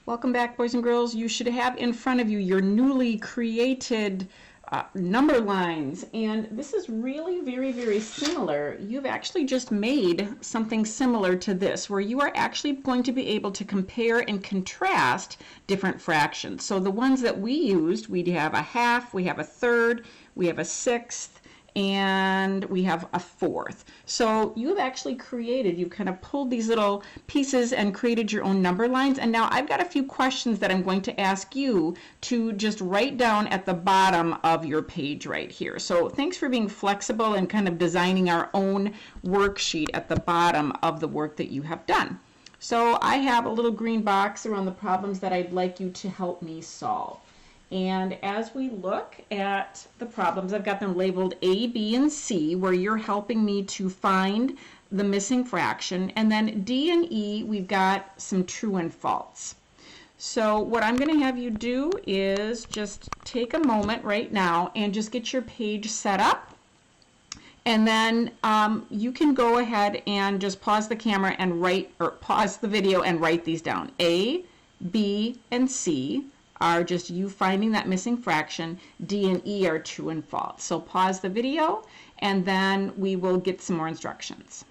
Welcome back, boys and girls. You should have in front of you your newly created number lines, and this is really very similar. You've actually just made something similar to this, where you are actually going to be able to compare and contrast different fractions. So the ones that we used, we have a half, we have a third, we have a sixth, and we have a fourth. So you've actually you've kind of pulled these little pieces and created your own number lines. And now I've got a few questions that I'm going to ask you to just write down at the bottom of your page right here. So thanks for being flexible and kind of designing our own worksheet at the bottom of the work that you have done. So I have a little green box around the problems that I'd like you to help me solve. And as we look at the problems, I've got them labeled A, B, and C, where you're helping me to find the missing fraction. And then D and E, we've got some true and false. So what I'm going to have you do is just take a moment right now and just get your page set up. And then you can go ahead and just pause the camera and pause the video and write these down. A, B, and C are just you finding that missing fraction. D and E are true and false. So pause the video and then we will get some more instructions.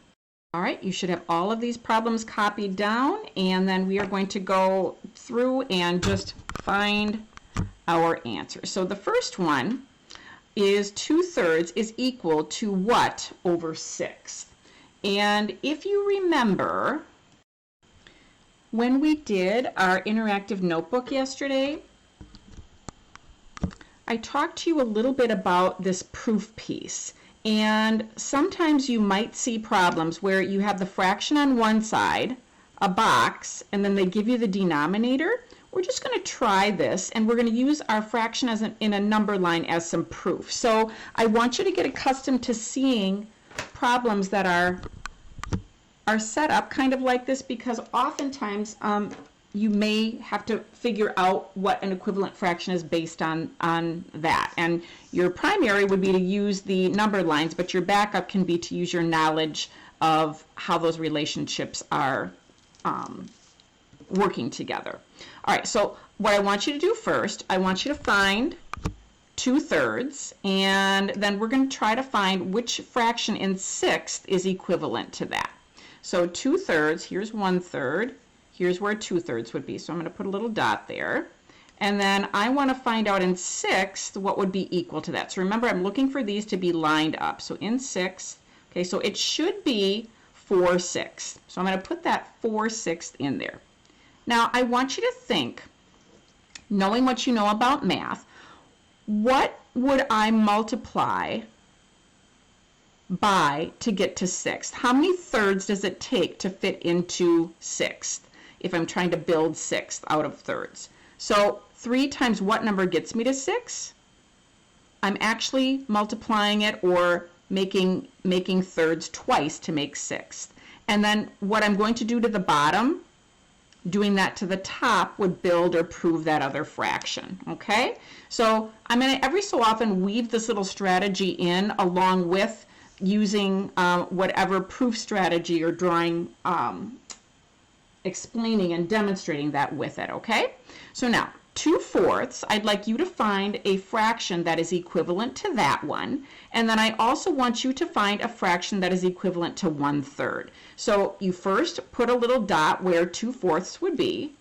All right, you should have all of these problems copied down, and then we are going to go through and just find our answer. So the first one is 2/3 is equal to what over 6? And if you remember, when we did our interactive notebook yesterday, I talked to you a little bit about this proof piece. And sometimes you might see problems where you have the fraction on one side, a box, and then they give you the denominator. We're just going to try this, and we're going to use our fraction in a number line as some proof. So I want you to get accustomed to seeing problems that are set up kind of like this, because oftentimes you may have to figure out what an equivalent fraction is based on that. And your primary would be to use the number lines, but your backup can be to use your knowledge of how those relationships are working together. All right, so what I want you to do first, I want you to find 2/3, and then we're going to try to find which fraction in sixth is equivalent to that. So 2/3, here's 1/3, here's where 2/3 would be. So I'm going to put a little dot there. And then I want to find out in sixth what would be equal to that. So remember, I'm looking for these to be lined up. So in sixth, okay, so it should be 4/6. So I'm going to put that 4/6 in there. Now I want you to think, knowing what you know about math, what would I multiply by to get to sixth? How many thirds does it take to fit into sixth if I'm trying to build sixth out of thirds? So 3 times what number gets me to 6? I'm actually multiplying it or making thirds twice to make sixth. And then what I'm going to do to the bottom, doing that to the top, would build or prove that other fraction. Okay? So I'm going to every so often weave this little strategy in along with using whatever proof strategy or drawing, explaining and demonstrating that with it, okay? So now, 2/4, I'd like you to find a fraction that is equivalent to that one, and then I also want you to find a fraction that is equivalent to 1/3. So you first put a little dot where 2/4 would be,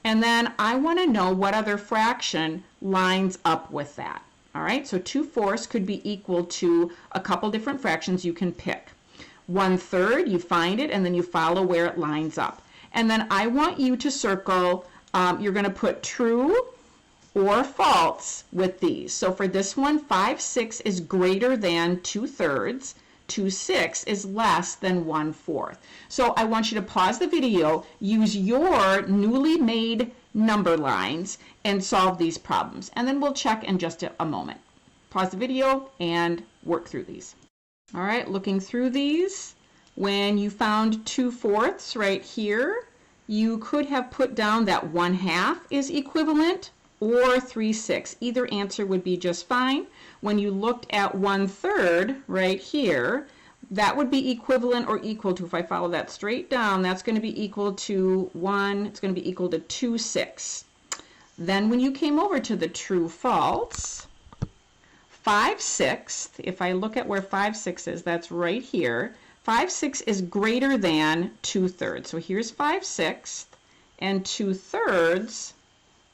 and then I want to know what other fraction lines up with that. All right, so 2/4 could be equal to a couple different fractions you can pick. 1/3, you find it, and then you follow where it lines up. And then I want you to circle, you're going to put true or false with these. So for this one, 5/6 is greater than 2/3. 2/6 is less than 1/4. So I want you to pause the video, use your newly made number lines, and solve these problems. And then we'll check in just a moment. Pause the video and work through these. All right, looking through these, when you found 2/4 right here, you could have put down that 1/2 is equivalent or 3/6. Either answer would be just fine. When you looked at 1/3 right here, that would be equivalent or equal to, if I follow that straight down, that's going to be equal to 1, it's going to be equal to 2/6. Then when you came over to the true false, 5/6, if I look at where 5/6 is, that's right here. 5/6 is greater than 2/3. So here's 5/6, and 2/3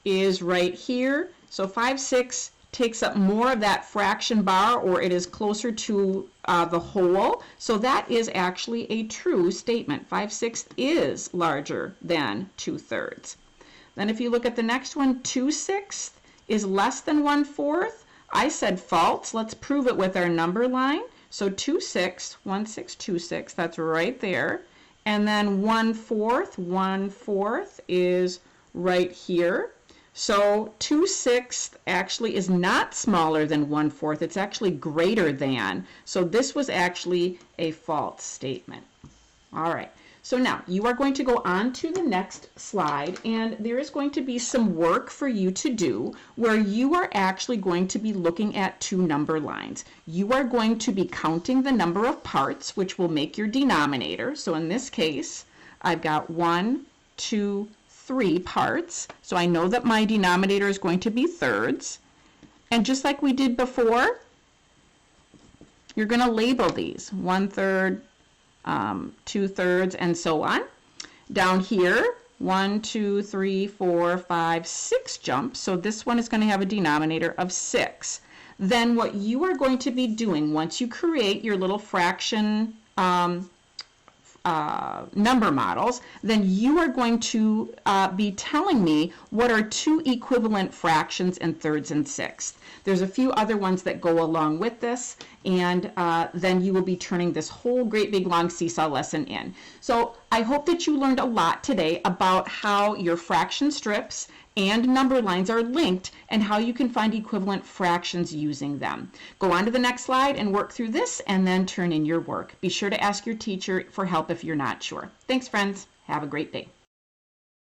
is right here. So 5/6 takes up more of that fraction bar, or it is closer to the whole. So that is actually a true statement. 5/6 is larger than 2/3. Then if you look at the next one, 2/6 is less than 1/4. I said false. Let's prove it with our number line. So 2/6, 1/6, that's right there. And then 1/4 is right here. So 2/6 actually is not smaller than 1/4. It's actually greater than. So this was actually a false statement. All right. So now you are going to go on to the next slide, and there is going to be some work for you to do where you are actually going to be looking at two number lines. You are going to be counting the number of parts, which will make your denominator. So in this case, I've got 1, 2, 3 parts. So I know that my denominator is going to be thirds. And just like we did before, you're going to label these 1/3, 2/3, and so on. Down here, 1, 2, 3, 4, 5, 6 jumps. So this one is going to have a denominator of 6. Then what you are going to be doing once you create your little fraction number models, then you are going to be telling me what are two equivalent fractions in thirds and sixths. There's a few other ones that go along with this, and then you will be turning this whole great big long seesaw lesson in. So I hope that you learned a lot today about how your fraction strips and number lines are linked and how you can find equivalent fractions using them. Go on to the next slide and work through this and then turn in your work. Be sure to ask your teacher for help if you're not sure. Thanks, friends. Have a great day.